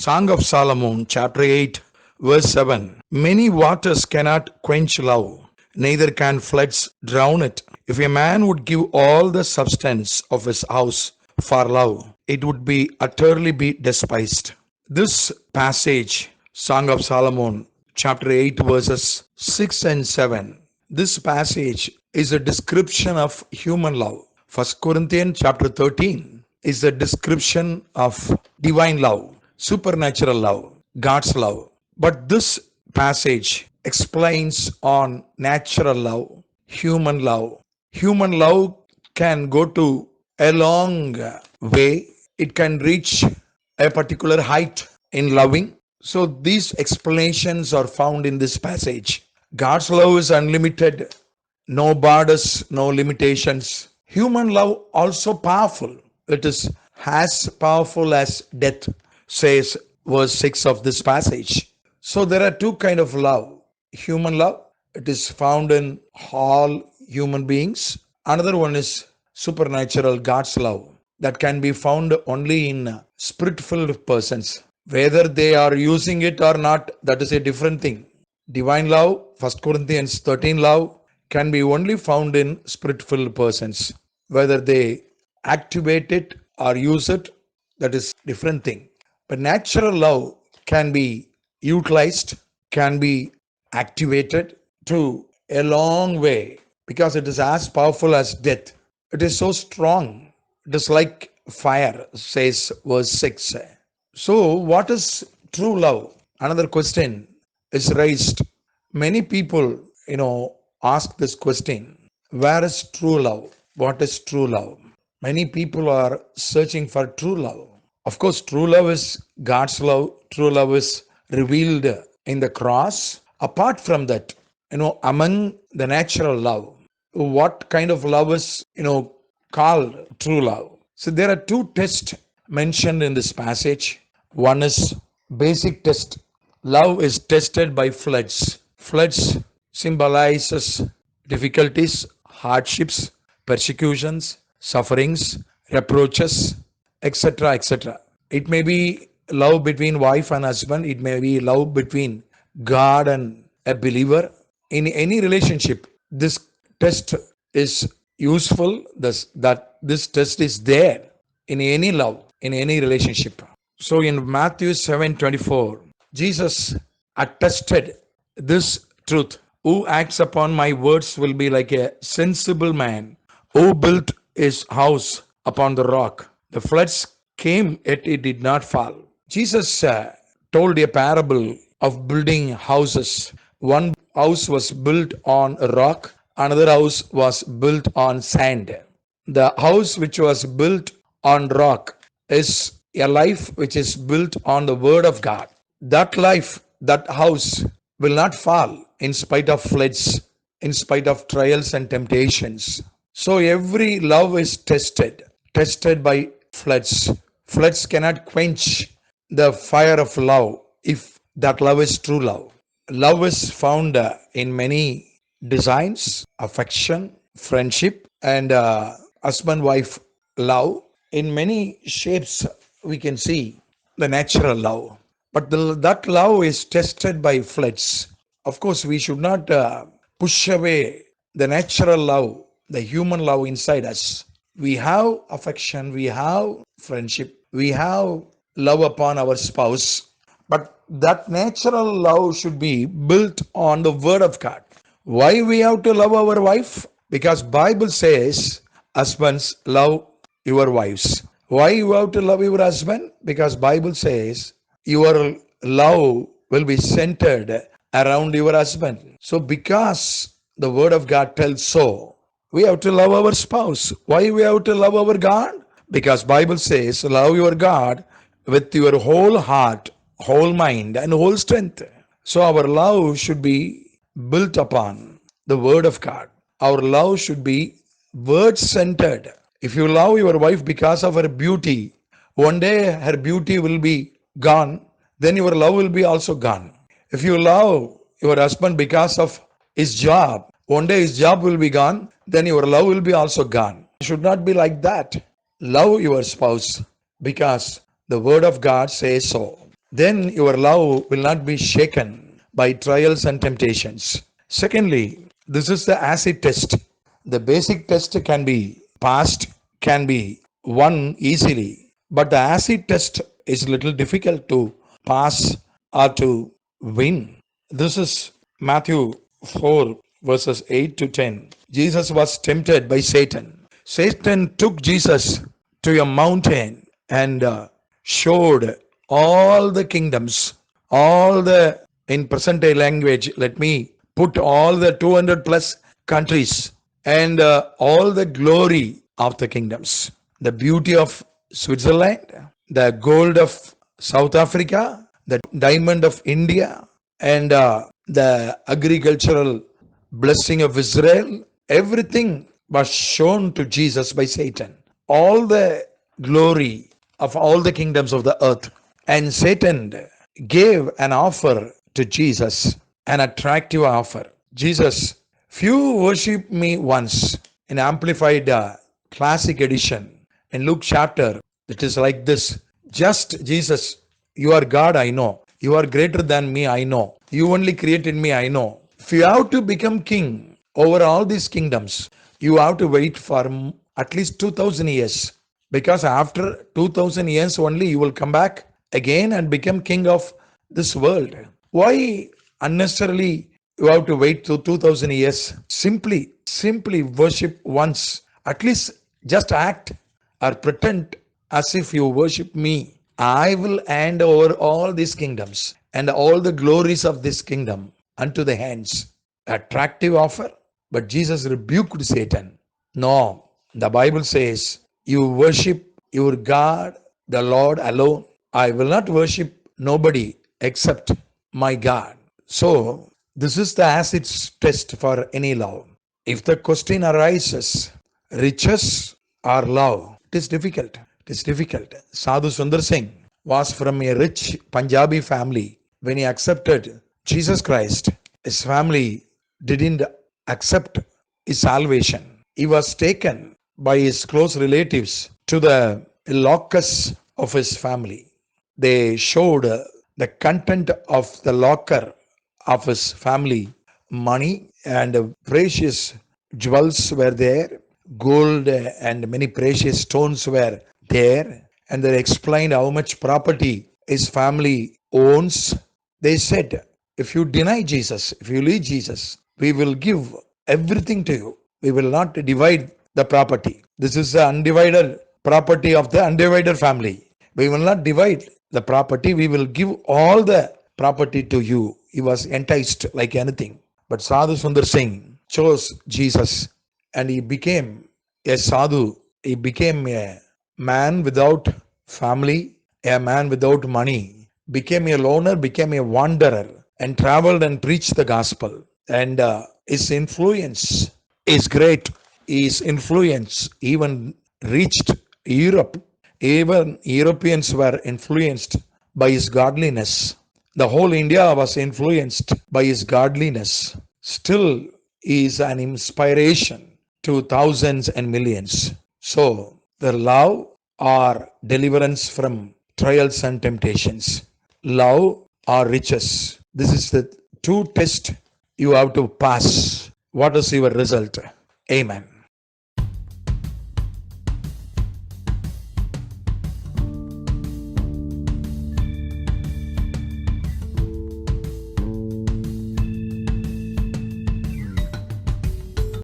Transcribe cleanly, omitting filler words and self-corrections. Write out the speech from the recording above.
Song of Solomon, chapter 8, verse 7. Many waters cannot quench love, neither can floods drown it. If a man would give all the substance of his house for love, it would be utterly be despised. This passage, Song of Solomon, chapter 8, verses 6 and 7. This passage is a description of human love. 1 Corinthians chapter 13 is a description of divine love, supernatural love, God's love. But this passage explains on natural love, human love. Human love can go to a long way. It can reach a particular height in loving. So these explanations are found in this passage. God's love is unlimited, no borders, no limitations. Human love also powerful. It is as powerful as death, says verse 6 of this passage. So there are two kind of love. Human love, it is found in all human beings. Another one is supernatural God's love that can be found only in spirit-filled persons. Whether they are using it or not, that is a different thing. Divine love, 1 Corinthians 13 love, can be only found in spirit-filled persons. Whether they activate it or use it, that is different thing. But natural love can be utilized, can be activated to a long way because it is as powerful as death. It is so strong. It is like fire, says verse 6. So, what is true love? Another question is raised. Many people, ask this question. Where is true love? What is true love? Many people are searching for true love. Of course, true love is God's love. True love is revealed in the cross. Apart from that, among the natural love, what kind of love is, called true love? So there are two tests mentioned in this passage. One is basic test. Love is tested by floods. Floods symbolizes difficulties, hardships, persecutions, sufferings, reproaches, etc. etc. It may be love between wife and husband. It may be love between God and a believer. In any relationship, this test is useful. This test is there in any love, in any relationship. So in Matthew 7:24, Jesus attested this truth. Who acts upon my words will be like a sensible man who built his house upon the rock. The floods came, yet it did not fall. Jesus told a parable of building houses. One house was built on a rock, another house was built on sand. The house which was built on rock is a life which is built on the word of God. That life, that house will not fall in spite of floods, in spite of trials and temptations. So every love is tested by floods. Floods cannot quench the fire of love if that love is true love. Love is found in many designs, affection, friendship, and husband-wife love. In many shapes, we can see the natural love. But that love is tested by floods. Of course, we should not push away the natural love, the human love inside us. We have affection, we have friendship, we have love upon our spouse. But that natural love should be built on the word of God. Why we have to love our wife? Because Bible says, husbands, love your wives. Why you have to love your husband? Because Bible says your love will be centered around your husband. So because the word of God tells so, we have to love our spouse. Why we have to love our God? Because Bible says love your God with your whole heart, whole mind and whole strength. So our love should be built upon the word of God. Our love should be word centered. If you love your wife because of her beauty, one day her beauty will be gone, then your love will be also gone. If you love your husband because of his job, one day his job will be gone, then your love will be also gone. It should not be like that. Love your spouse because the word of God says so. then your love will not be shaken by trials and temptations. Secondly, this is the acid test. The basic test can be passed, can be won easily, but the acid test is a little difficult to pass or to win. This is Matthew 4, verses 8 to 10. Jesus was tempted by Satan. Satan took Jesus to a mountain and showed all the kingdoms, all the, in present day language, let me put all the 200 plus countries and all the glory of the kingdoms. The beauty of Switzerland, the gold of South Africa, the diamond of India, and the agricultural blessing of Israel, everything was shown to Jesus by Satan. All the glory of all the kingdoms of the earth. And Satan gave an offer to Jesus, an attractive offer. Jesus, few worship me once, in Amplified Classic Edition, in Luke chapter, it is like this. Just Jesus, you are God, I know. You are greater than me, I know. You only created me, I know. If you have to become king over all these kingdoms, you have to wait for at least 2000 years. Because after 2000 years only you will come back again and become king of this world. Why unnecessarily you have to wait to 2000 years? Simply worship once. At least just act or pretend as if you worship me. I will hand over all these kingdoms and all the glories of this kingdom unto the hands. Attractive offer, but Jesus rebuked Satan. No, the Bible says, you worship your God, the Lord alone. I will not worship nobody except my God. So, this is the acid test for any love. If the question arises, riches or love, it is difficult. It is difficult. Sadhu Sundar Singh was from a rich Punjabi family. When he accepted Jesus Christ, his family didn't accept his salvation. He was taken by his close relatives to the locus of his family. They showed the content of the locker of his family. Money and precious jewels were there, gold and many precious stones were there, and they explained how much property his family owns. They said, if you deny Jesus, if you leave Jesus, we will give everything to you. We will not divide the property. This is the undivided property of the undivided family. We will not divide the property. We will give all the property to you. He was enticed like anything. But Sadhu Sundar Singh chose Jesus and he became a sadhu. He became a man without family, a man without money, became a loner, became a wanderer, and traveled and preached the gospel. And his influence is great. His influence even reached Europe. Even Europeans were influenced by his godliness. The whole India was influenced by his godliness. Still, he is an inspiration to thousands and millions. So, the love or deliverance from trials and temptations, love or riches. This is the two tests you have to pass. What is your result? Amen.